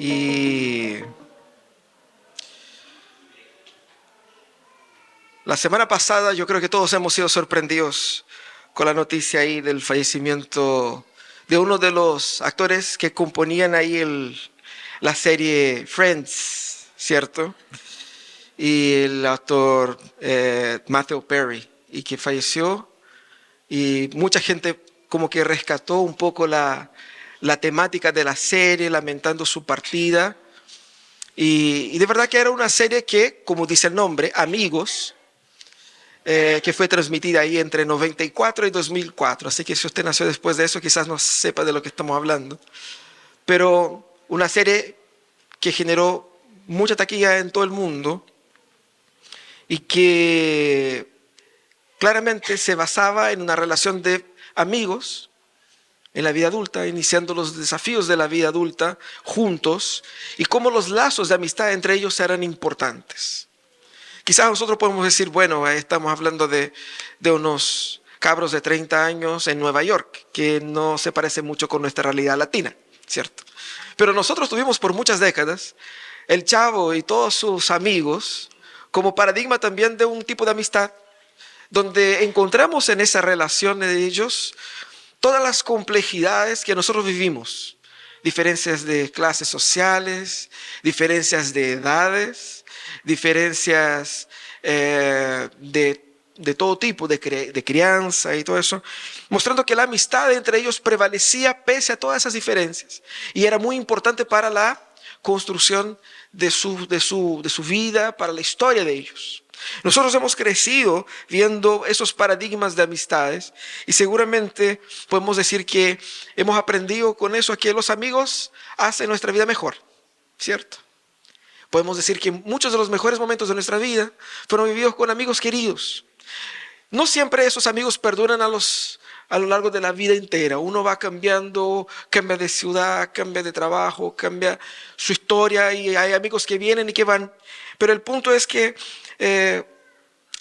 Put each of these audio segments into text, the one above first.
Y la semana pasada yo creo que todos hemos sido sorprendidos con la noticia ahí del fallecimiento de uno de los actores que componían ahí la serie Friends, ¿cierto? Y el actor Matthew Perry, y que falleció, y mucha gente como que rescató un poco la temática de la serie, lamentando su partida. Y de verdad que era una serie que, como dice el nombre, Amigos, que fue transmitida ahí entre 94 y 2004. Así que si usted nació después de eso, quizás no sepa de lo que estamos hablando. Pero una serie que generó mucha taquilla en todo el mundo y que claramente se basaba en una relación de amigos en la vida adulta, iniciando los desafíos de la vida adulta juntos y cómo los lazos de amistad entre ellos eran importantes. Quizás nosotros podemos decir, bueno, estamos hablando de unos cabros de 30 años en Nueva York, que no se parece mucho con nuestra realidad latina, ¿cierto? Pero nosotros tuvimos por muchas décadas el Chavo y todos sus amigos como paradigma también de un tipo de amistad, donde encontramos en esa relación de ellos todas las complejidades que nosotros vivimos, diferencias de clases sociales, diferencias de edades, diferencias de todo tipo, de crianza y todo eso, mostrando que la amistad entre ellos prevalecía pese a todas esas diferencias y era muy importante para la construcción de su vida, para la historia de ellos. Nosotros hemos crecido viendo esos paradigmas de amistades y seguramente podemos decir que hemos aprendido con eso a que los amigos hacen nuestra vida mejor, ¿cierto? Podemos decir que muchos de los mejores momentos de nuestra vida fueron vividos con amigos queridos. No siempre esos amigos perduran a lo largo de la vida entera. Uno va cambiando, cambia de ciudad, cambia de trabajo, cambia su historia y hay amigos que vienen y que van. Pero el punto es que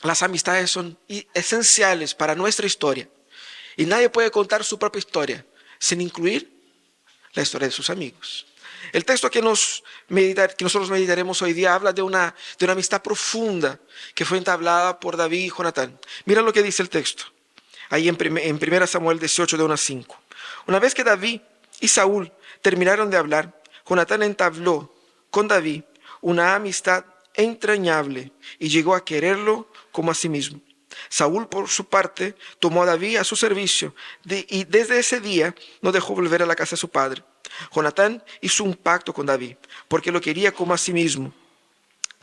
las amistades son esenciales para nuestra historia. Y nadie puede contar su propia historia sin incluir la historia de sus amigos. El texto que nosotros meditaremos hoy día habla de una amistad profunda que fue entablada por David y Jonatán. Mira lo que dice el texto, ahí en 1 Samuel 18, de 1 a 5. Una vez que David y Saúl terminaron de hablar, Jonatán entabló con David una amistad entrañable y llegó a quererlo como a sí mismo. Saúl, por su parte, tomó a David a su servicio y desde ese día no dejó volver a la casa de su padre. Jonatán hizo un pacto con David porque lo quería como a sí mismo.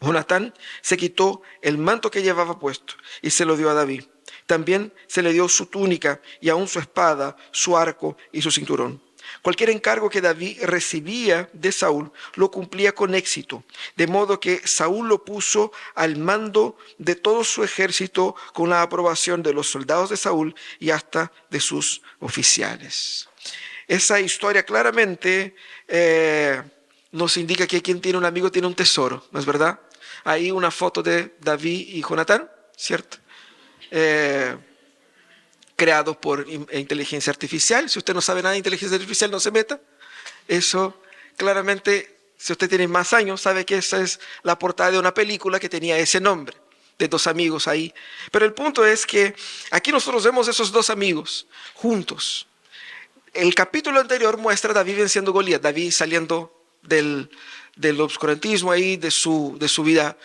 Jonatán se quitó el manto que llevaba puesto y se lo dio a David. También se le dio su túnica y aún su espada, su arco y su cinturón. Cualquier encargo que David recibía de Saúl lo cumplía con éxito, de modo que Saúl lo puso al mando de todo su ejército con la aprobación de los soldados de Saúl y hasta de sus oficiales. Esa historia claramente nos indica que quien tiene un amigo tiene un tesoro, ¿no es verdad? Hay una foto de David y Jonatán, ¿cierto? Creados por inteligencia artificial. Si usted no sabe nada de inteligencia artificial, no se meta. Eso claramente, si usted tiene más años, sabe que esa es la portada de una película que tenía ese nombre, de dos amigos ahí. Pero el punto es que aquí nosotros vemos esos dos amigos juntos. El capítulo anterior muestra a David venciendo a Goliat, David saliendo del obscurantismo ahí, de su vida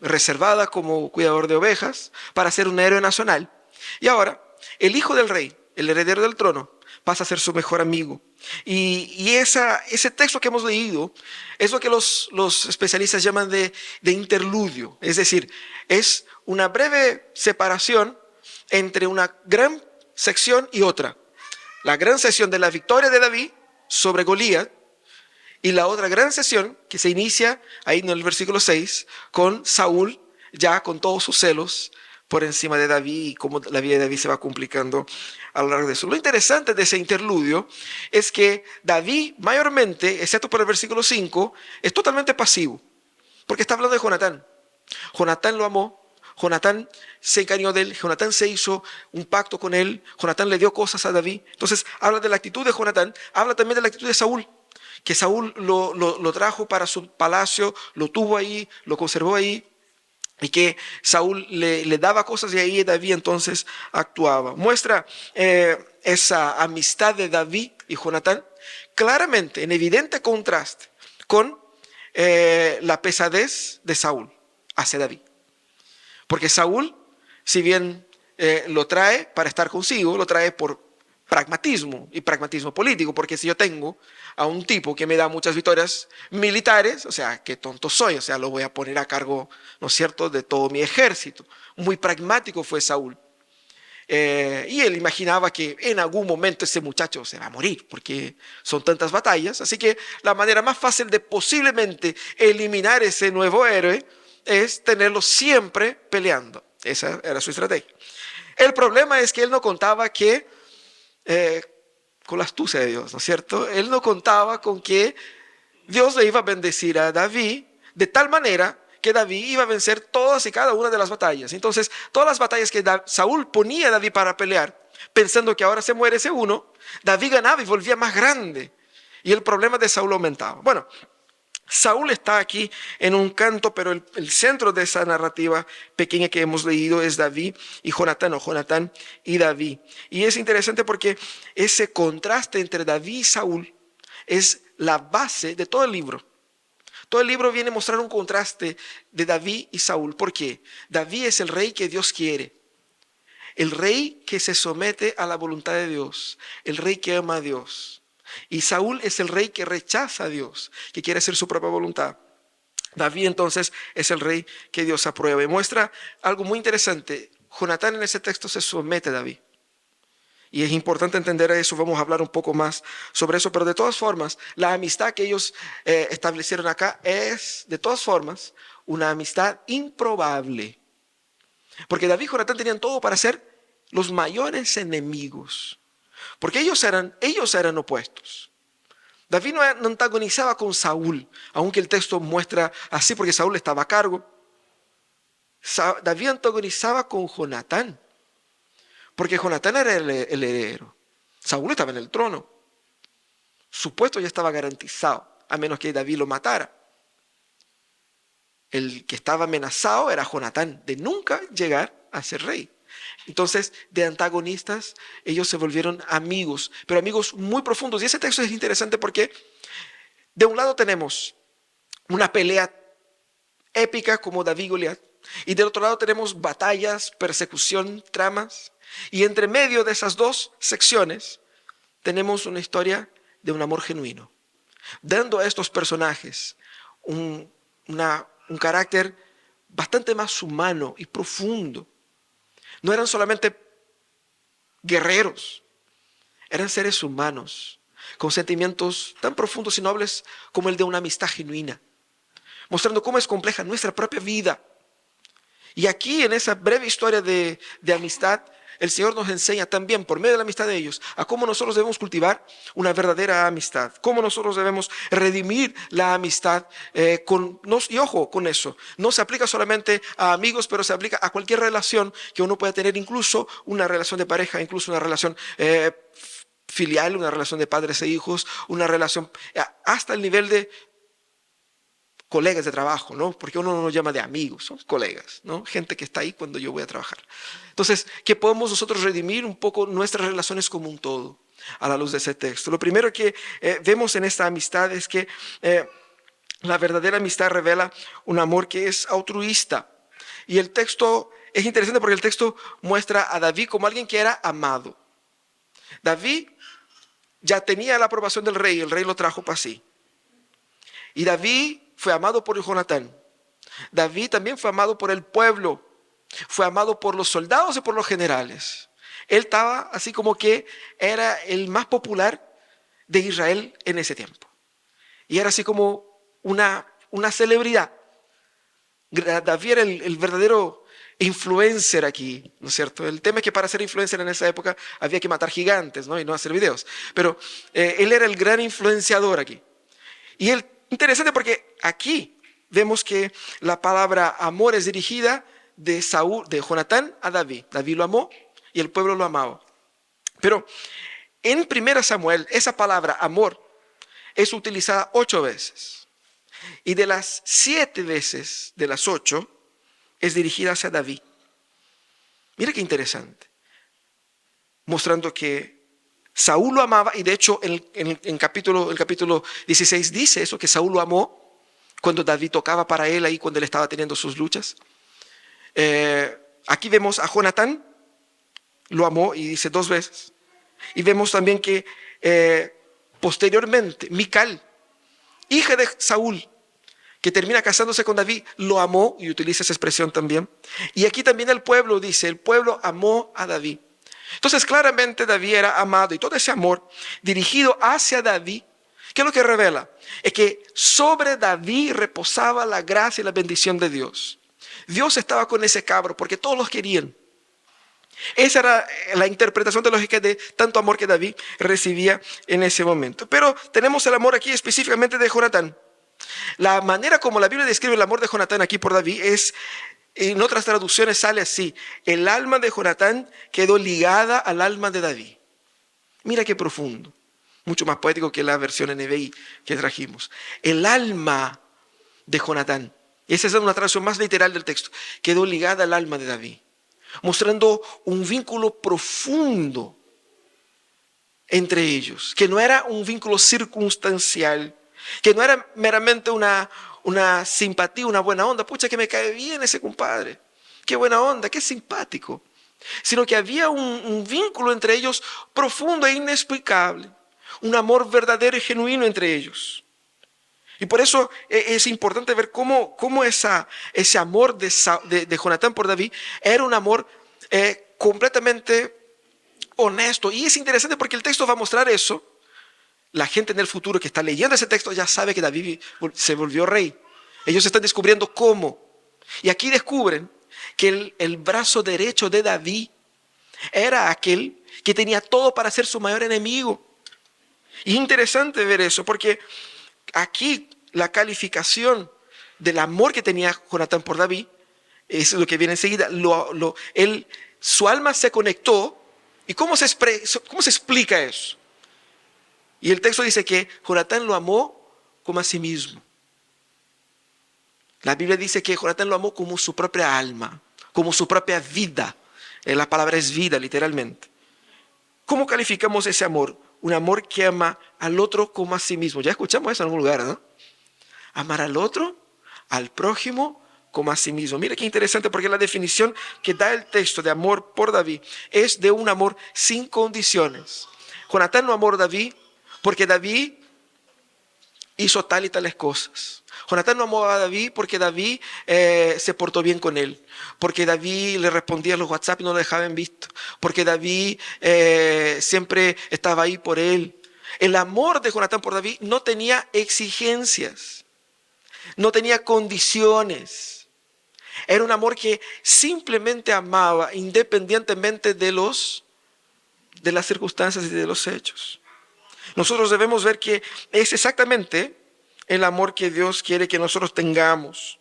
reservada como cuidador de ovejas, para ser un héroe nacional. Y ahora, el hijo del rey, el heredero del trono, pasa a ser su mejor amigo. Y ese texto que hemos leído es lo que los especialistas llaman de interludio. Es decir, es una breve separación entre una gran sección y otra. La gran sección de la victoria de David sobre Goliat y la otra gran sección que se inicia ahí en el versículo 6 con Saúl ya con todos sus celos por encima de David y cómo la vida de David se va complicando a lo largo de eso. Lo interesante de ese interludio es que David mayormente, excepto por el versículo 5, es totalmente pasivo, porque está hablando de Jonatán. Jonatán lo amó, Jonatán se encariñó de él, Jonatán se hizo un pacto con él, Jonatán le dio cosas a David. Entonces habla de la actitud de Jonatán, habla también de la actitud de Saúl, que Saúl lo trajo para su palacio, lo tuvo ahí, lo conservó ahí, y que Saúl le daba cosas y ahí David entonces actuaba. Muestra esa amistad de David y Jonatán claramente en evidente contraste con la pesadez de Saúl hacia David. Porque Saúl, si bien lo trae para estar consigo, lo trae por pragmatismo y pragmatismo político, porque si yo tengo a un tipo que me da muchas victorias militares, o sea, qué tonto soy, o sea, lo voy a poner a cargo, ¿no es cierto?, de todo mi ejército. Muy pragmático fue Saúl. Y él imaginaba que en algún momento ese muchacho se va a morir, porque son tantas batallas, así que la manera más fácil de posiblemente eliminar ese nuevo héroe es tenerlo siempre peleando. Esa era su estrategia. El problema es que él no contaba con la astucia de Dios, ¿no es cierto? Él no contaba con que Dios le iba a bendecir a David de tal manera que David iba a vencer todas y cada una de las batallas. Entonces, todas las batallas que Saúl ponía a David para pelear, pensando que ahora se muere ese uno, David ganaba y volvía más grande. Y el problema de Saúl aumentaba. Bueno, Saúl está aquí en un canto, pero el centro de esa narrativa pequeña que hemos leído es David y Jonatán, o Jonatán y David. Y es interesante porque ese contraste entre David y Saúl es la base de todo el libro. Todo el libro viene a mostrar un contraste de David y Saúl. ¿Por qué? David es el rey que Dios quiere. El rey que se somete a la voluntad de Dios. El rey que ama a Dios. Y Saúl es el rey que rechaza a Dios, que quiere hacer su propia voluntad. David entonces es el rey que Dios aprueba. Y muestra algo muy interesante. Jonatán en ese texto se somete a David. Y es importante entender eso, vamos a hablar un poco más sobre eso, pero de todas formas, la amistad que ellos establecieron acá es, de todas formas, una amistad improbable. Porque David y Jonatán tenían todo para ser los mayores enemigos. Porque ellos eran opuestos. David no antagonizaba con Saúl, aunque el texto muestra así porque Saúl estaba a cargo. David antagonizaba con Jonatán, porque Jonatán era el heredero. Saúl estaba en el trono. Su puesto ya estaba garantizado, a menos que David lo matara. El que estaba amenazado era Jonatán, de nunca llegar a ser rey. Entonces, de antagonistas, ellos se volvieron amigos, pero amigos muy profundos. Y ese texto es interesante porque de un lado tenemos una pelea épica como David y Goliat, y del otro lado tenemos batallas, persecución, tramas. Y entre medio de esas dos secciones tenemos una historia de un amor genuino, dando a estos personajes un carácter bastante más humano y profundo. No eran solamente guerreros, eran seres humanos, con sentimientos tan profundos y nobles como el de una amistad genuina, mostrando cómo es compleja nuestra propia vida. Y aquí, en esa breve historia de amistad, el Señor nos enseña también, por medio de la amistad de ellos, a cómo nosotros debemos cultivar una verdadera amistad, cómo nosotros debemos redimir la amistad. Y ojo con eso, no se aplica solamente a amigos, pero se aplica a cualquier relación que uno pueda tener, incluso una relación de pareja, incluso una relación filial, una relación de padres e hijos, una relación hasta el nivel de colegas de trabajo, ¿no? Porque uno no nos llama de amigos, son colegas, ¿no? Gente que está ahí cuando yo voy a trabajar. Entonces, que podemos nosotros redimir un poco nuestras relaciones como un todo a la luz de ese texto. Lo primero que vemos en esta amistad es que la verdadera amistad revela un amor que es altruista. Y el texto es interesante porque el texto muestra a David como alguien que era amado. David ya tenía la aprobación del rey, el rey lo trajo para sí. Y David fue amado por Jonatán. David también fue amado por el pueblo. Fue amado por los soldados y por los generales. Él estaba así como que era el más popular de Israel en ese tiempo. Y era así como una celebridad. David era el verdadero influencer aquí, ¿no es cierto? El tema es que para ser influencer en esa época había que matar gigantes, ¿no? Y no hacer videos. Pero él era el gran influenciador aquí. Y él interesante porque aquí vemos que la palabra amor es dirigida de Jonatán a David. David lo amó y el pueblo lo amaba. Pero en 1 Samuel, esa palabra amor es utilizada 8 veces. Y de las 7 veces de las 8 es dirigida hacia David. Mira qué interesante. Mostrando que Saúl lo amaba, y de hecho en capítulo 16 dice eso, que Saúl lo amó cuando David tocaba para él ahí cuando él estaba teniendo sus luchas. Aquí vemos a Jonatán, lo amó y dice 2 veces. Y vemos también que posteriormente Mical, hija de Saúl, que termina casándose con David, lo amó, y utiliza esa expresión también. Y aquí también el pueblo dice, el pueblo amó a David. Entonces claramente David era amado, y todo ese amor dirigido hacia David, ¿qué es lo que revela? Es que sobre David reposaba la gracia y la bendición de Dios. Dios estaba con ese cabro porque todos los querían. Esa era la interpretación teológica de tanto amor que David recibía en ese momento. Pero tenemos el amor aquí específicamente de Jonatán. La manera como la Biblia describe el amor de Jonatán aquí por David es, en otras traducciones sale así: el alma de Jonatán quedó ligada al alma de David. Mira qué profundo, mucho más poético que la versión NBI que trajimos. El alma de Jonatán, esa es una traducción más literal del texto, quedó ligada al alma de David, mostrando un vínculo profundo entre ellos, que no era un vínculo circunstancial, que no era meramente una simpatía, una buena onda. Pucha, que me cae bien ese compadre, qué buena onda, qué simpático. Sino que había un vínculo entre ellos profundo e inexplicable, un amor verdadero y genuino entre ellos. Y por eso es importante ver cómo ese amor de Jonatán por David era un amor completamente honesto. Y es interesante porque el texto va a mostrar eso. La gente en el futuro que está leyendo ese texto ya sabe que David se volvió rey. Ellos están descubriendo cómo. Y aquí descubren que el brazo derecho de David era aquel que tenía todo para ser su mayor enemigo. Y es interesante ver eso, porque aquí la calificación del amor que tenía Jonatán por David es lo que viene enseguida. Su alma se conectó. ¿Y cómo se explica eso? Y el texto dice que Jonatán lo amó como a sí mismo. La Biblia dice que Jonatán lo amó como su propia alma, como su propia vida. La palabra es vida, literalmente. ¿Cómo calificamos ese amor? Un amor que ama al otro como a sí mismo. Ya escuchamos eso en algún lugar, ¿no? Amar al otro, al prójimo, como a sí mismo. Mira qué interesante, porque la definición que da el texto de amor por David es de un amor sin condiciones. Jonatán no amó a David porque David hizo tal y tales cosas. Jonatán no amó a David porque David se portó bien con él, porque David le respondía a los WhatsApp y no lo dejaba en visto, porque David siempre estaba ahí por él. El amor de Jonatán por David no tenía exigencias, no tenía condiciones. Era un amor que simplemente amaba independientemente de las circunstancias y de los hechos. Nosotros debemos ver que es exactamente el amor que Dios quiere que nosotros tengamos.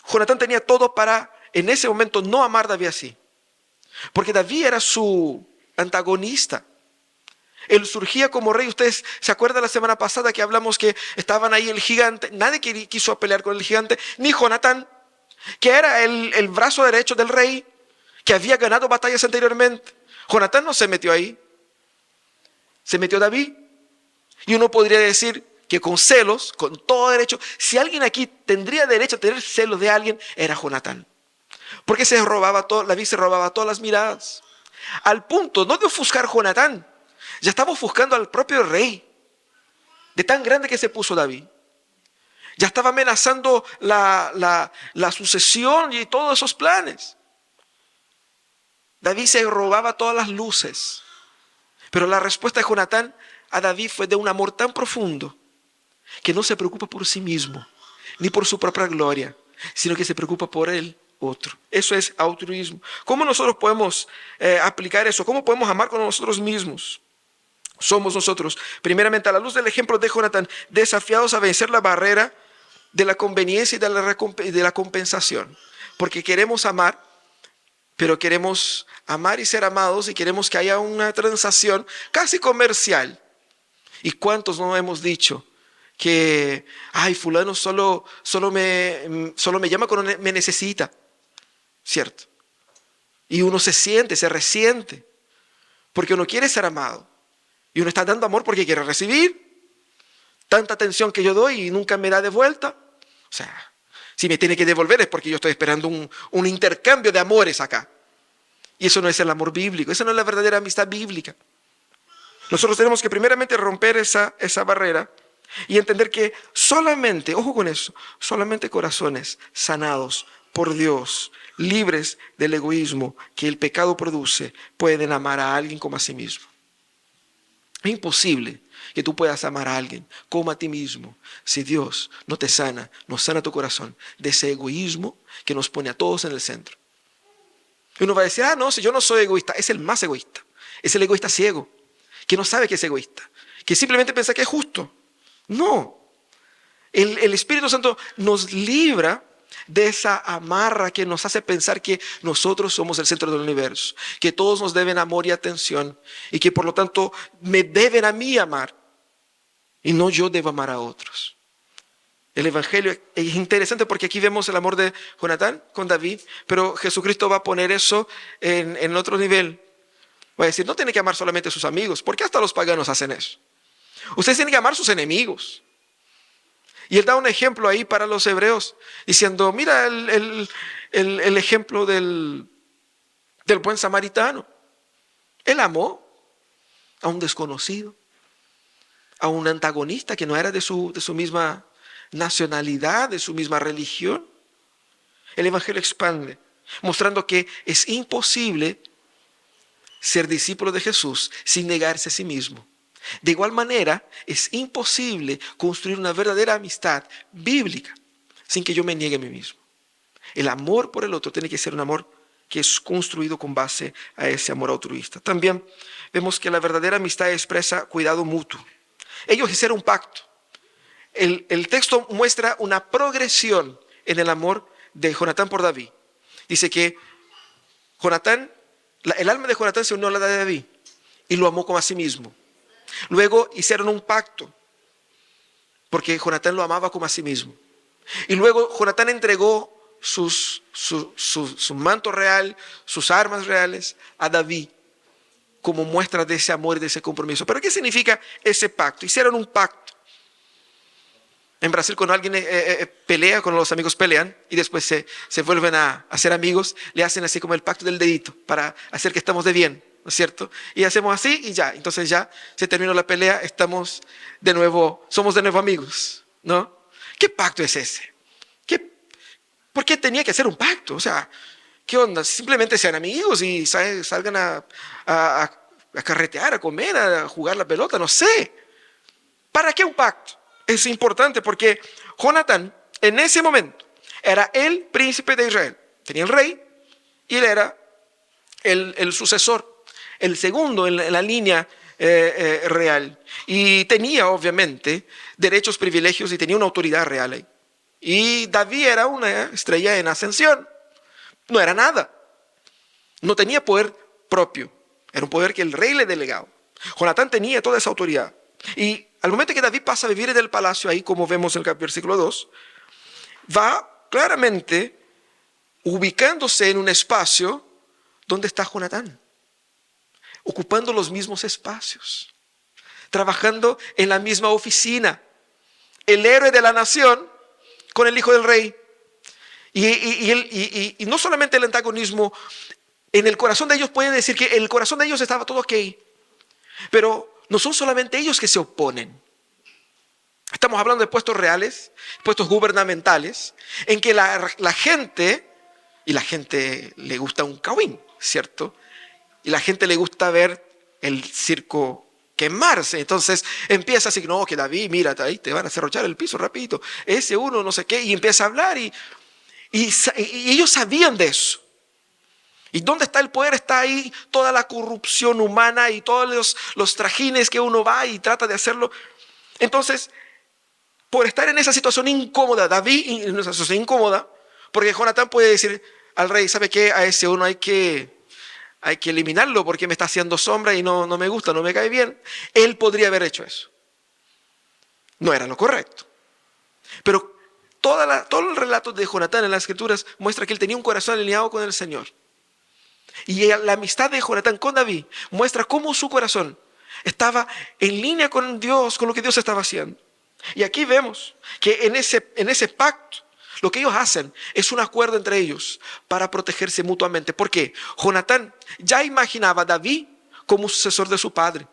Jonatán tenía todo para, en ese momento, no amar a David así. Porque David era su antagonista. Él surgía como rey. Ustedes se acuerdan la semana pasada que hablamos que estaban ahí el gigante. Nadie quiso pelear con el gigante, ni Jonatán, que era el brazo derecho del rey, que había ganado batallas anteriormente. Jonatán no se metió ahí. Se metió David. Y uno podría decir que con celos, con todo derecho, si alguien aquí tendría derecho a tener celos de alguien, era Jonatán. Porque David se robaba todas las miradas. Al punto, no de ofuscar Jonatán, ya estaba ofuscando al propio rey. De tan grande que se puso David. Ya estaba amenazando la sucesión y todos esos planes. David se robaba todas las luces. Pero la respuesta de Jonatán a David fue de un amor tan profundo que no se preocupa por sí mismo, ni por su propia gloria, sino que se preocupa por el otro. Eso es altruismo. ¿Cómo nosotros podemos aplicar eso? ¿Cómo podemos amar con nosotros mismos? Somos nosotros, primeramente, a la luz del ejemplo de Jonatán, desafiados a vencer la barrera de la conveniencia y de la compensación. Porque queremos amar, pero queremos amar y ser amados, y queremos que haya una transacción casi comercial. ¿Y cuántos no hemos dicho que, ay, fulano solo me llama cuando me necesita? ¿Cierto? Y uno se resiente, porque uno quiere ser amado. Y uno está dando amor porque quiere recibir. Tanta atención que yo doy y nunca me da de vuelta. O sea, si me tiene que devolver es porque yo estoy esperando un intercambio de amores acá. Y eso no es el amor bíblico, eso no es la verdadera amistad bíblica. Nosotros tenemos que primeramente romper esa barrera y entender que solamente, ojo con eso, solamente corazones sanados por Dios, libres del egoísmo que el pecado produce, pueden amar a alguien como a sí mismo. Es imposible que tú puedas amar a alguien como a ti mismo si Dios no te sana, no sana tu corazón de ese egoísmo que nos pone a todos en el centro. Y uno va a decir, no, si yo no soy egoísta, es el más egoísta, es el egoísta ciego, que no sabe que es egoísta, que simplemente piensa que es justo. No, el Espíritu Santo nos libra de esa amarra que nos hace pensar que nosotros somos el centro del universo, que todos nos deben amor y atención y que por lo tanto me deben a mí amar y no yo debo amar a otros. El Evangelio es interesante porque aquí vemos el amor de Jonatán con David, pero Jesucristo va a poner eso en otro nivel. Va a decir, no tiene que amar solamente a sus amigos, porque hasta los paganos hacen eso. Ustedes tienen que amar a sus enemigos. Y él da un ejemplo ahí para los hebreos, diciendo, mira el ejemplo del buen samaritano. Él amó a un desconocido, a un antagonista que no era de su misma nacionalidad, de su misma religión. El Evangelio expande, mostrando que es imposible ser discípulo de Jesús sin negarse a sí mismo. De igual manera, es imposible construir una verdadera amistad bíblica sin que yo me niegue a mí mismo. El amor por el otro tiene que ser un amor que es construido con base a ese amor altruista. También vemos que la verdadera amistad expresa cuidado mutuo. Ellos hicieron un pacto. El texto muestra una progresión en el amor de Jonatán por David. Dice que el alma de Jonatán se unió a la de David y lo amó como a sí mismo. Luego hicieron un pacto, porque Jonatán lo amaba como a sí mismo. Y luego Jonatán entregó su manto real, sus armas reales a David, como muestra de ese amor y de ese compromiso. ¿Pero qué significa ese pacto? Hicieron un pacto. En Brasil, cuando alguien pelea, cuando los amigos pelean y después se vuelven a ser amigos, le hacen así como el pacto del dedito para hacer que estamos de bien, ¿no es cierto? Y hacemos así y ya. Entonces ya se terminó la pelea, somos de nuevo amigos, ¿no? ¿Qué pacto es ese? ¿Por qué tenía que hacer un pacto? O sea, ¿qué onda? Simplemente sean amigos y salgan a carretear, a comer, a jugar la pelota, no sé. ¿Para qué un pacto? Es importante porque Jonatán en ese momento era el príncipe de Israel. Tenía el rey y él era el sucesor, el segundo en la línea real. Y tenía obviamente derechos, privilegios y tenía una autoridad real ahí. Y David era una estrella en ascensión. No era nada. No tenía poder propio. Era un poder que el rey le delegaba. Jonatán tenía toda esa autoridad. Y al momento que David pasa a vivir en el palacio, ahí como vemos en el versículo 2, va claramente ubicándose en un espacio donde está Jonatán, ocupando los mismos espacios, trabajando en la misma oficina, el héroe de la nación con el hijo del rey. Y no solamente el antagonismo, en el corazón de ellos puede decir que el corazón de ellos estaba todo ok, pero no son solamente ellos que se oponen. Estamos hablando de puestos reales, puestos gubernamentales, en que la gente le gusta un cagüín, ¿cierto? Y la gente le gusta ver el circo quemarse. Entonces empieza así, no, que David, mira, ahí te van a cerrochar el piso rapidito. Ese uno, no sé qué, y empieza a hablar y ellos sabían de eso. ¿Y dónde está el poder? Está ahí toda la corrupción humana y todos los trajines que uno va y trata de hacerlo. Entonces, por estar en esa situación incómoda, David en esa situación incómoda, porque Jonatán puede decir al rey, ¿sabe qué? A ese uno hay que eliminarlo porque me está haciendo sombra y no me gusta, no me cae bien. Él podría haber hecho eso. No era lo correcto. Pero todo el relato de Jonatán en las Escrituras muestra que él tenía un corazón alineado con el Señor. Y la amistad de Jonatán con David muestra cómo su corazón estaba en línea con Dios, con lo que Dios estaba haciendo. Y aquí vemos que en ese pacto, lo que ellos hacen es un acuerdo entre ellos para protegerse mutuamente. ¿Por qué? Jonatán ya imaginaba a David como sucesor de su padre.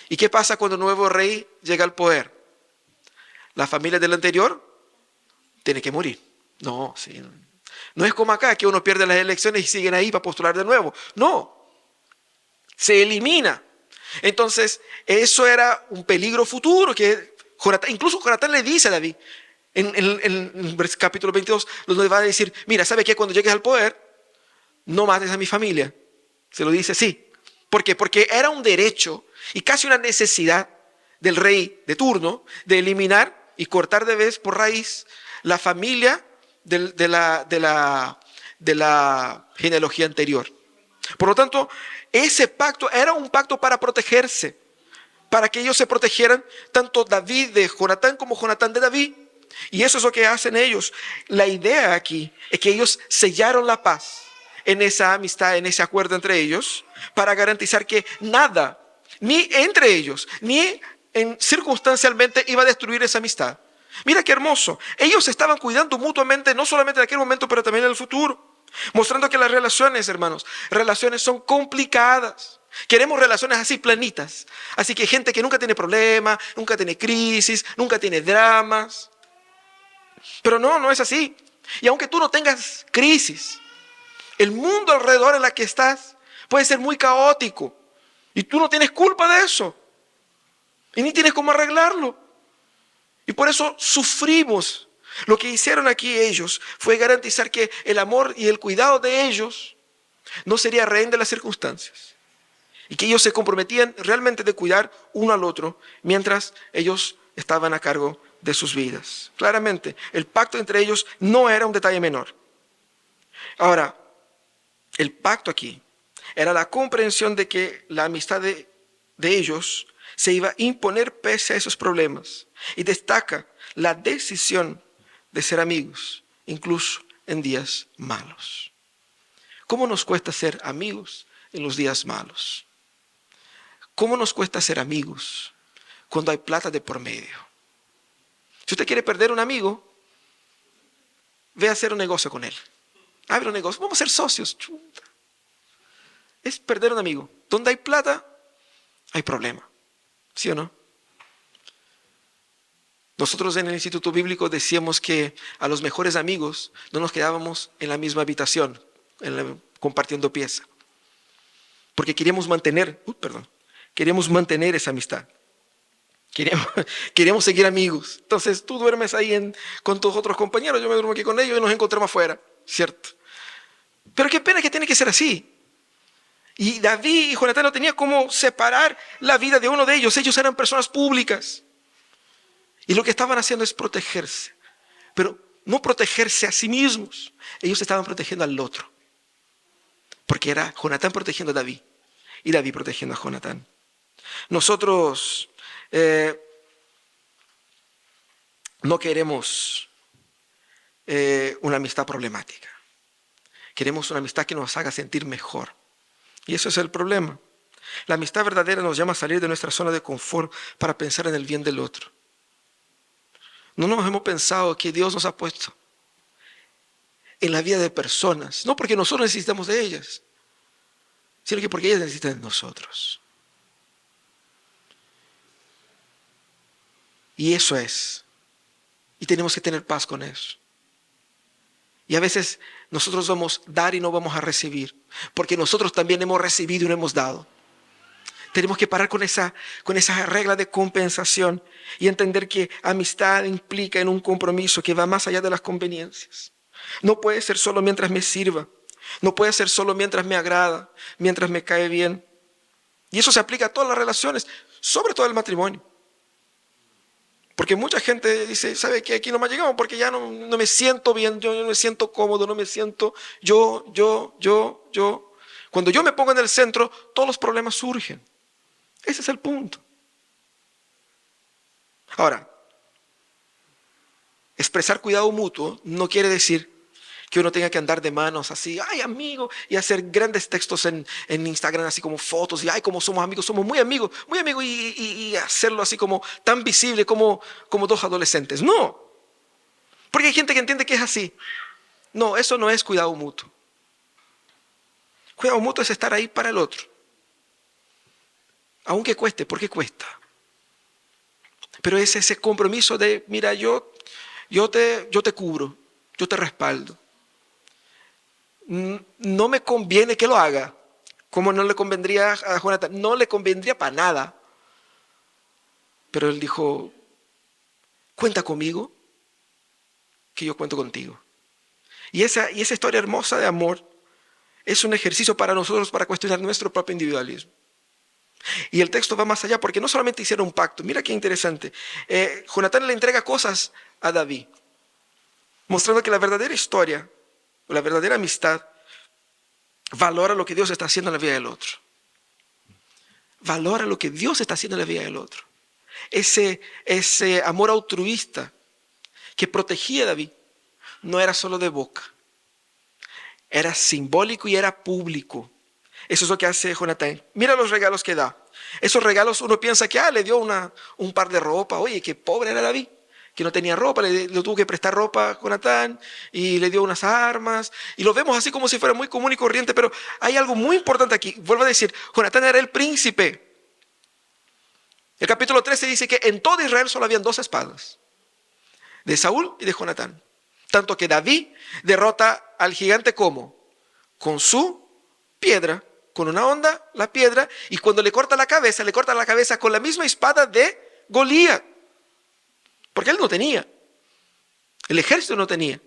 ¿Y qué pasa cuando el nuevo rey llega al poder? La familia del anterior tiene que morir. No, sí. No es como acá, que uno pierde las elecciones y siguen ahí para postular de nuevo. No, se elimina. Entonces, eso era un peligro futuro que incluso Jonatán le dice a David, en el capítulo 22, donde va a decir, mira, ¿sabe qué? Cuando llegues al poder, no mates a mi familia. Se lo dice así. ¿Por qué? Porque era un derecho y casi una necesidad del rey de turno de eliminar y cortar de vez por raíz la familia de la genealogía anterior. Por lo tanto, ese pacto era un pacto para protegerse, para que ellos se protegieran, tanto David de Jonatán como Jonatán de David. Y eso es lo que hacen ellos. La idea aquí es que ellos sellaron la paz en esa amistad, en ese acuerdo entre ellos, para garantizar que nada, ni entre ellos, ni circunstancialmente iba a destruir esa amistad. Mira qué hermoso. Ellos se estaban cuidando mutuamente, no solamente en aquel momento, pero también en el futuro. Mostrando que las relaciones, hermanos, relaciones son complicadas. Queremos relaciones así planitas. Así que gente que nunca tiene problemas, nunca tiene crisis, nunca tiene dramas. Pero no es así. Y aunque tú no tengas crisis, el mundo alrededor en la que estás puede ser muy caótico. Y tú no tienes culpa de eso. Y ni tienes cómo arreglarlo. Y por eso sufrimos. Lo que hicieron aquí ellos fue garantizar que el amor y el cuidado de ellos no sería rehén de las circunstancias. Y que ellos se comprometían realmente de cuidar uno al otro mientras ellos estaban a cargo de sus vidas. Claramente, el pacto entre ellos no era un detalle menor. Ahora, el pacto aquí era la comprensión de que la amistad de ellos se iba a imponer pese a esos problemas. Y destaca la decisión de ser amigos, incluso en días malos. ¿Cómo nos cuesta ser amigos en los días malos? ¿Cómo nos cuesta ser amigos cuando hay plata de por medio? Si usted quiere perder un amigo, ve a hacer un negocio con él. Abre un negocio, vamos a ser socios. Es perder un amigo. Donde hay plata, hay problema. ¿Sí o no? Nosotros en el Instituto Bíblico decíamos que a los mejores amigos no nos quedábamos en la misma habitación, compartiendo pieza. Porque queríamos mantener esa amistad. Queríamos seguir amigos. Entonces tú duermes ahí con tus otros compañeros, yo me duermo aquí con ellos y nos encontramos afuera, ¿cierto? Pero qué pena que tiene que ser así. Y David y Jonatán no tenían cómo separar la vida de uno de ellos. Ellos eran personas públicas. Y lo que estaban haciendo es protegerse. Pero no protegerse a sí mismos. Ellos estaban protegiendo al otro. Porque era Jonatán protegiendo a David. Y David protegiendo a Jonatán. Nosotros no queremos una amistad problemática. Queremos una amistad que nos haga sentir mejor. Y eso es el problema. La amistad verdadera nos llama a salir de nuestra zona de confort para pensar en el bien del otro. No nos hemos pensado que Dios nos ha puesto en la vida de personas, no porque nosotros necesitamos de ellas, sino que porque ellas necesitan de nosotros. Y eso es. Y tenemos que tener paz con eso. Y a veces nosotros vamos a dar y no vamos a recibir, porque nosotros también hemos recibido y no hemos dado. Tenemos que parar con esa regla de compensación y entender que amistad implica en un compromiso que va más allá de las conveniencias. No puede ser solo mientras me sirva. No puede ser solo mientras me agrada, mientras me cae bien. Y eso se aplica a todas las relaciones, sobre todo el matrimonio. Porque mucha gente dice, ¿sabe qué? Aquí no me llegamos porque ya no me siento bien, yo no me siento cómodo, no me siento yo. Cuando yo me pongo en el centro, todos los problemas surgen. Ese es el punto. Ahora, expresar cuidado mutuo no quiere decir que uno tenga que andar de manos así, ay amigo, y hacer grandes textos en Instagram, así como fotos, y ay, como somos muy amigos, y hacerlo así como tan visible como dos adolescentes. No, porque hay gente que entiende que es así. No, eso no es cuidado mutuo. Cuidado mutuo es estar ahí para el otro. Aunque cueste, porque cuesta. Pero es ese compromiso de, mira, yo te cubro, yo te respaldo. No me conviene que lo haga, como no le convendría a Jonatán, no le convendría para nada. Pero él dijo, cuenta conmigo, que yo cuento contigo. Y esa historia hermosa de amor es un ejercicio para nosotros para cuestionar nuestro propio individualismo. Y el texto va más allá porque no solamente hicieron un pacto, mira qué interesante. Jonatán le entrega cosas a David, mostrando que la verdadera historia, la verdadera amistad, valora lo que Dios está haciendo en la vida del otro. Valora lo que Dios está haciendo en la vida del otro. Ese amor altruista que protegía a David no era solo de boca, era simbólico y era público. Eso es lo que hace Jonatán. Mira los regalos que da. Esos regalos uno piensa que le dio un par de ropa. Oye, qué pobre era David, que no tenía ropa, le tuvo que prestar ropa a Jonatán y le dio unas armas. Y lo vemos así como si fuera muy común y corriente, pero hay algo muy importante aquí. Vuelvo a decir, Jonatán era el príncipe. El capítulo 13 dice que en todo Israel solo habían 2 espadas, de Saúl y de Jonatán. Tanto que David derrota al gigante como con su piedra, con una honda, la piedra, y cuando le corta la cabeza con la misma espada de Goliat. Porque él no tenía. El ejército no tenía.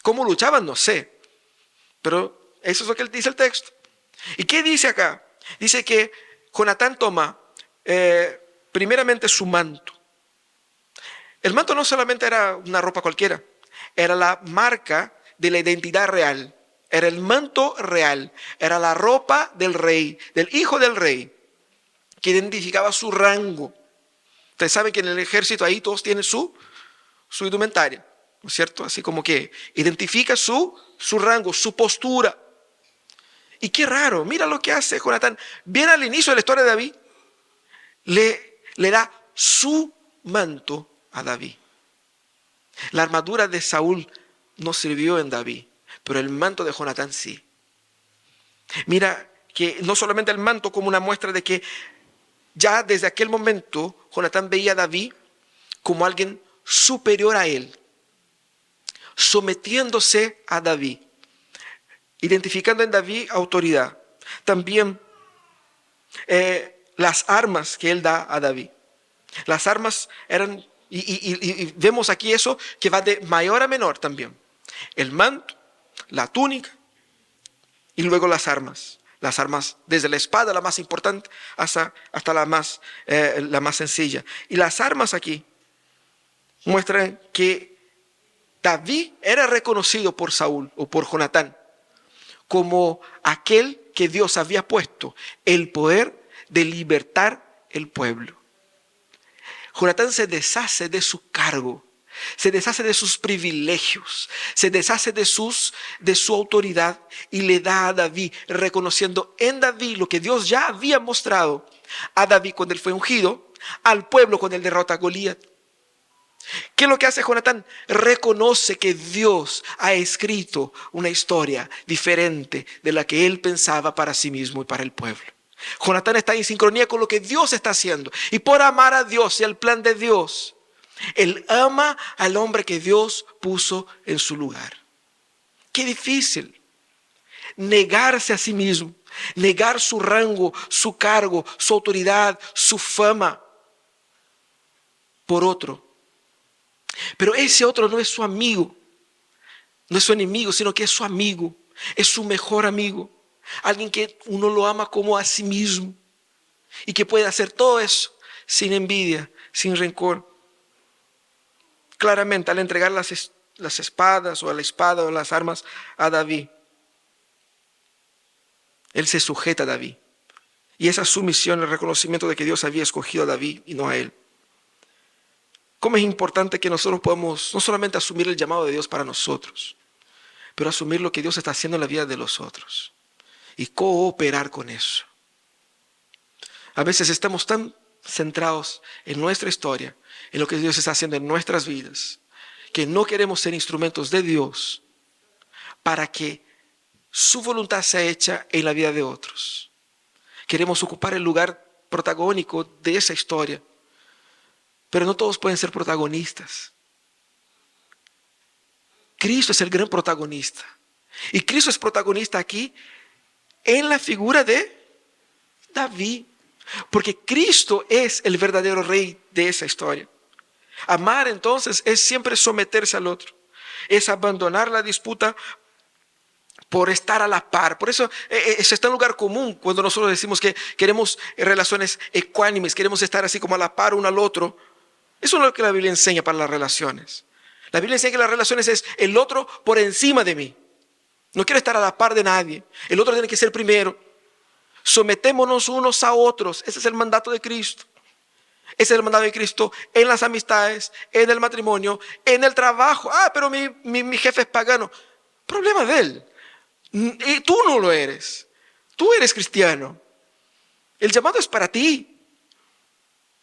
¿Cómo luchaban? No sé. Pero eso es lo que dice el texto. ¿Y qué dice acá? Dice que Jonatán toma primeramente su manto. El manto no solamente era una ropa cualquiera, era la marca de la identidad real. Era el manto real, era la ropa del rey, del hijo del rey, que identificaba su rango. Ustedes saben que en el ejército ahí todos tienen su indumentaria, ¿no es cierto? Así como que identifica su rango, su postura. Y qué raro, mira lo que hace Jonatán. Bien al inicio de la historia de David, le da su manto a David. La armadura de Saúl no sirvió en David, pero el manto de Jonatán sí. Mira que no solamente el manto como una muestra de que ya desde aquel momento Jonatán veía a David como alguien superior a él, sometiéndose a David, identificando en David autoridad. También las armas que él da a David. Las armas eran, y vemos aquí eso que va de mayor a menor también. El manto, la túnica y luego las armas. Las armas desde la espada, la más importante, hasta la más sencilla. Y las armas aquí muestran que David era reconocido por Saúl o por Jonatán como aquel que Dios había puesto el poder de libertar el pueblo. Jonatán se deshace de su cargo, se deshace de sus privilegios, se deshace de su autoridad y le da a David, reconociendo en David lo que Dios ya había mostrado a David cuando él fue ungido, al pueblo cuando él derrota a Goliat. ¿Qué es lo que hace Jonatán? Reconoce que Dios ha escrito una historia diferente de la que él pensaba para sí mismo y para el pueblo. Jonatán está en sincronía con lo que Dios está haciendo. Y por amar a Dios y al plan de Dios, él ama al hombre que Dios puso en su lugar. Qué difícil negarse a sí mismo, negar su rango, su cargo, su autoridad, su fama por otro. Pero ese otro no es su amigo, no es su enemigo, sino que es su amigo, es su mejor amigo. Alguien que uno lo ama como a sí mismo y que puede hacer todo eso sin envidia, sin rencor. Claramente, al entregar las espadas o a la espada o las armas a David, él se sujeta a David. Y esa sumisión, el reconocimiento de que Dios había escogido a David y no a él. cómo es importante que nosotros podamos no solamente asumir el llamado de Dios para nosotros, pero asumir lo que Dios está haciendo en la vida de los otros y cooperar con eso. A veces estamos tan centrados en nuestra historia, en lo que Dios está haciendo en nuestras vidas, que no queremos ser instrumentos de Dios para que su voluntad sea hecha en la vida de otros. Queremos ocupar el lugar protagónico de esa historia, pero no todos pueden ser protagonistas. Cristo es el gran protagonista. Y Cristo es protagonista aquí en la figura de David. Porque Cristo es el verdadero rey de esa historia. Amar entonces es siempre someterse al otro. Es abandonar la disputa por estar a la par. Por eso eso está en lugar común cuando nosotros decimos que queremos relaciones ecuánimes, queremos estar así como a la par uno al otro. Eso no es lo que la Biblia enseña para las relaciones. La Biblia enseña que las relaciones es el otro por encima de mí. No quiero estar a la par de nadie. El otro tiene que ser primero. Sometémonos unos a otros. Ese es el mandato de Cristo. Ese es el mandato de Cristo en las amistades, en el matrimonio, en el trabajo. Pero mi jefe es pagano. Problema de él. Y tú no lo eres. Tú eres cristiano. El llamado es para ti.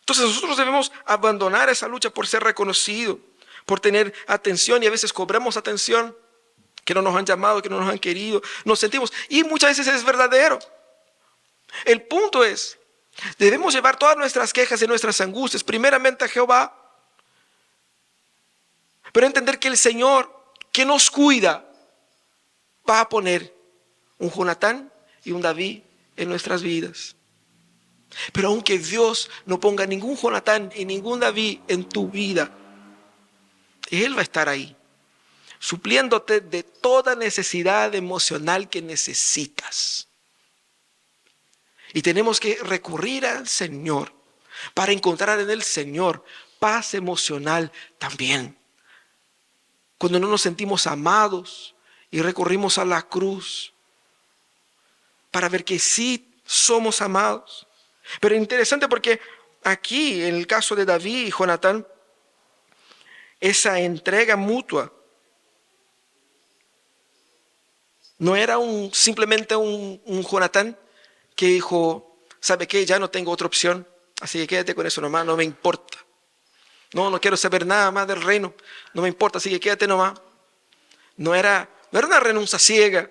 Entonces nosotros debemos abandonar esa lucha por ser reconocido, por tener atención, y a veces cobramos atención, que no nos han llamado, que no nos han querido, nos sentimos, y muchas veces es verdadero. El punto es, debemos llevar todas nuestras quejas y nuestras angustias primeramente a Jehová, pero entender que el Señor que nos cuida va a poner un Jonatán y un David en nuestras vidas. Pero aunque Dios no ponga ningún Jonatán y ningún David en tu vida, Él va a estar ahí, supliéndote de toda necesidad emocional que necesitas. Y tenemos que recurrir al Señor para encontrar en el Señor paz emocional también. Cuando no nos sentimos amados y recurrimos a la cruz para ver que sí somos amados. Pero interesante porque aquí, en el caso de David y Jonatán, esa entrega mutua no era simplemente un Jonatán que dijo, ¿sabe qué? Ya no tengo otra opción, así que quédate con eso nomás, no me importa. No quiero saber nada más del reino, no me importa, así que quédate nomás. No era una renuncia ciega,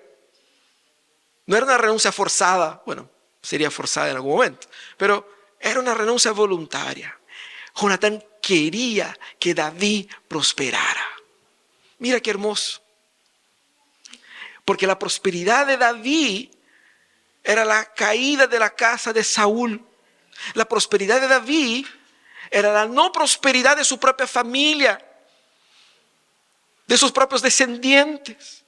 no era una renuncia forzada, bueno, sería forzada en algún momento, pero era una renuncia voluntaria. Jonatán quería que David prosperara. Mira qué hermoso. Porque la prosperidad de David era la caída de la casa de Saúl. La prosperidad de David era la no prosperidad de su propia familia, de sus propios descendientes.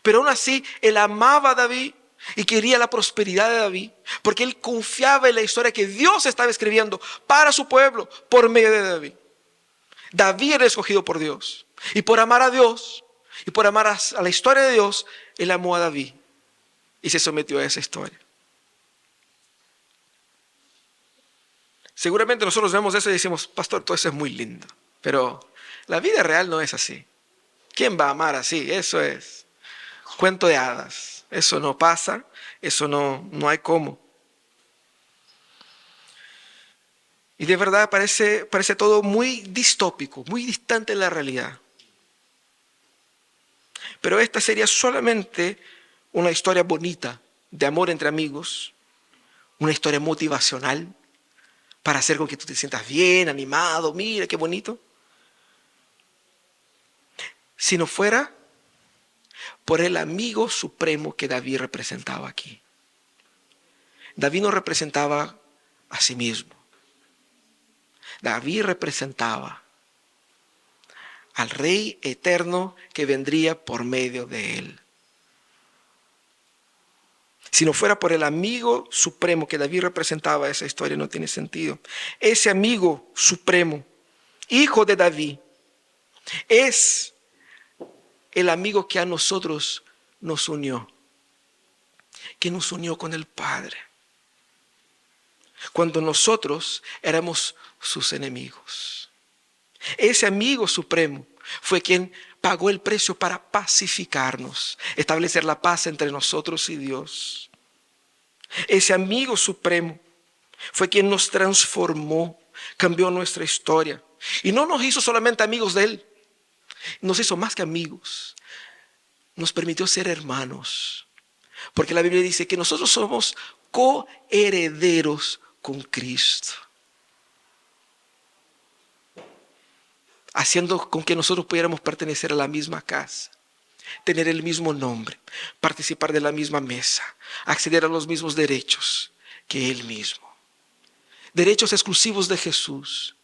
Pero aún así, él amaba a David y quería la prosperidad de David, porque él confiaba en la historia que Dios estaba escribiendo para su pueblo por medio de David. David era escogido por Dios, y por amar a Dios y por amar a la historia de Dios, él amó a David y se sometió a esa historia. Seguramente nosotros vemos eso y decimos, pastor, todo eso es muy lindo, pero la vida real no es así. ¿Quién va a amar así? Eso es cuento de hadas. Eso no pasa, eso no hay cómo. Y de verdad parece todo muy distópico, muy distante de la realidad. Pero esta sería solamente una historia bonita de amor entre amigos, una historia motivacional para hacer con que tú te sientas bien, animado, mira qué bonito. Si no fuera por el amigo supremo que David representaba aquí. David no representaba a sí mismo. David representaba al Rey eterno que vendría por medio de él. Si no fuera por el amigo supremo que David representaba, esa historia no tiene sentido. Ese amigo supremo, hijo de David, es el amigo que a nosotros nos unió, que nos unió con el Padre, cuando nosotros éramos sus enemigos. Ese amigo supremo fue quien pagó el precio para pacificarnos, establecer la paz entre nosotros y Dios. Ese amigo supremo fue quien nos transformó, cambió nuestra historia. Y no nos hizo solamente amigos de Él, nos hizo más que amigos. Nos permitió ser hermanos. Porque la Biblia dice que nosotros somos coherederos con Cristo. Haciendo con que nosotros pudiéramos pertenecer a la misma casa, tener el mismo nombre, participar de la misma mesa, acceder a los mismos derechos que Él mismo. Derechos exclusivos de Jesús,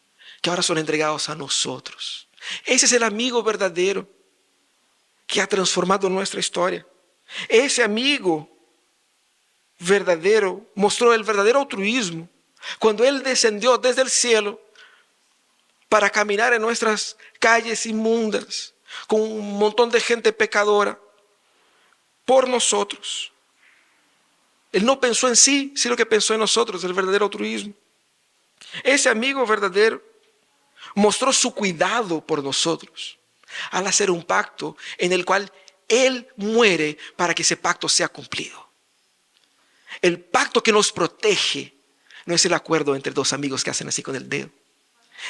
que ahora son entregados a nosotros. Ese es el amigo verdadero que ha transformado nuestra historia. Ese amigo verdadero mostró el verdadero altruismo cuando Él descendió desde el cielo para caminar en nuestras calles inmundas con un montón de gente pecadora por nosotros. Él no pensó en sí, sino que pensó en nosotros, el verdadero altruismo. Ese amigo verdadero mostró su cuidado por nosotros al hacer un pacto en el cual Él muere para que ese pacto sea cumplido. El pacto que nos protege no es el acuerdo entre dos amigos que hacen así con el dedo.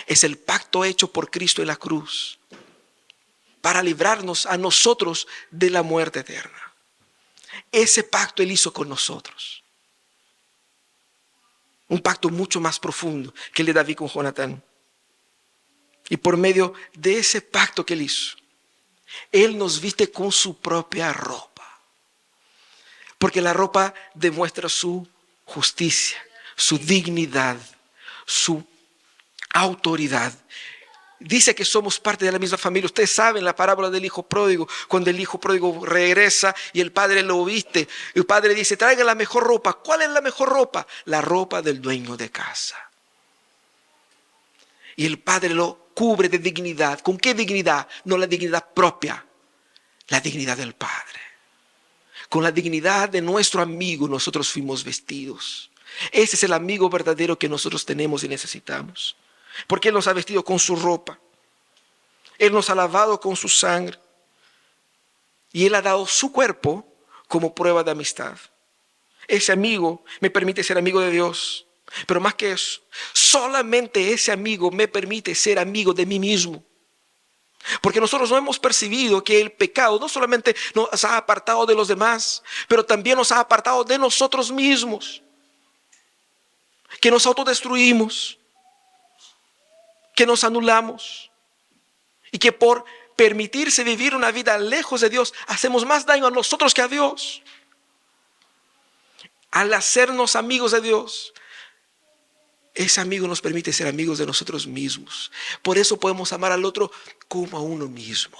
Es el pacto hecho por Cristo en la cruz para librarnos a nosotros de la muerte eterna. Ese pacto Él hizo con nosotros. Un pacto mucho más profundo que el de David con Jonatán. Y por medio de ese pacto que Él hizo, Él nos viste con su propia ropa. Porque la ropa demuestra su justicia, su dignidad, su autoridad. Dice que somos parte de la misma familia. Ustedes saben la parábola del hijo pródigo. Cuando el hijo pródigo regresa y el padre lo viste, el padre dice: traigan la mejor ropa. ¿Cuál es la mejor ropa? La ropa del dueño de casa. Y el padre lo cubre de dignidad. ¿Con qué dignidad? No la dignidad propia, la dignidad del Padre. Con la dignidad de nuestro amigo nosotros fuimos vestidos. Ese es el amigo verdadero que nosotros tenemos y necesitamos. Porque Él nos ha vestido con su ropa. Él nos ha lavado con su sangre. Y Él ha dado su cuerpo como prueba de amistad. Ese amigo me permite ser amigo de Dios. Pero más que eso, solamente ese amigo me permite ser amigo de mí mismo. Porque nosotros no hemos percibido que el pecado no solamente nos ha apartado de los demás, pero también nos ha apartado de nosotros mismos. Que nos autodestruimos, que nos anulamos y que por permitirse vivir una vida lejos de Dios hacemos más daño a nosotros que a Dios. Al hacernos amigos de Dios, ese amigo nos permite ser amigos de nosotros mismos. Por eso podemos amar al otro como a uno mismo.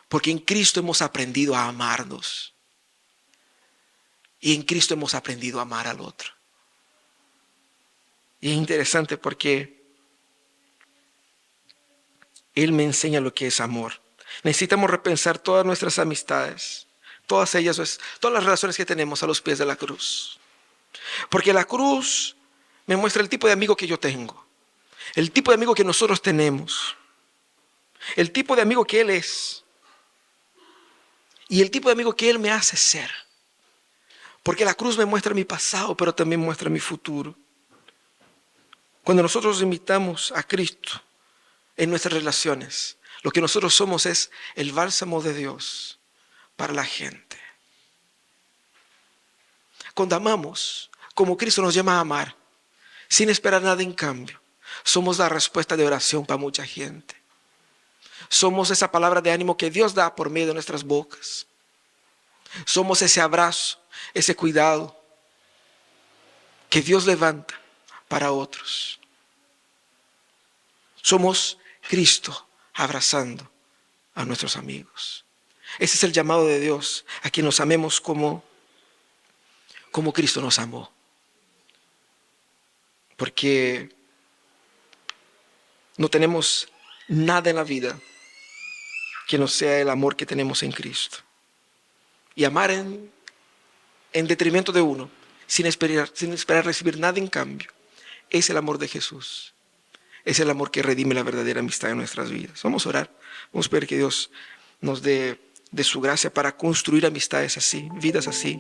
Porque en Cristo hemos aprendido a amarnos. Y en Cristo hemos aprendido a amar al otro. Y es interesante porque Él me enseña lo que es amor. Necesitamos repensar todas nuestras amistades. Todas ellas, todas las relaciones que tenemos a los pies de la cruz. Porque la cruz me muestra el tipo de amigo que yo tengo. El tipo de amigo que nosotros tenemos. El tipo de amigo que Él es. Y el tipo de amigo que Él me hace ser. Porque la cruz me muestra mi pasado, pero también muestra mi futuro. Cuando nosotros imitamos a Cristo en nuestras relaciones, lo que nosotros somos es el bálsamo de Dios para la gente. Cuando amamos, como Cristo nos llama a amar, sin esperar nada en cambio, somos la respuesta de oración para mucha gente. Somos esa palabra de ánimo que Dios da por medio de nuestras bocas. Somos ese abrazo, ese cuidado que Dios levanta para otros. Somos Cristo abrazando a nuestros amigos. Ese es el llamado de Dios, a que nos amemos como Cristo nos amó. Porque no tenemos nada en la vida que no sea el amor que tenemos en Cristo. Y amar en detrimento de uno, sin esperar recibir nada en cambio, es el amor de Jesús. Es el amor que redime la verdadera amistad en nuestras vidas. Vamos a orar. Vamos a pedir que Dios nos dé de su gracia para construir amistades así, vidas así.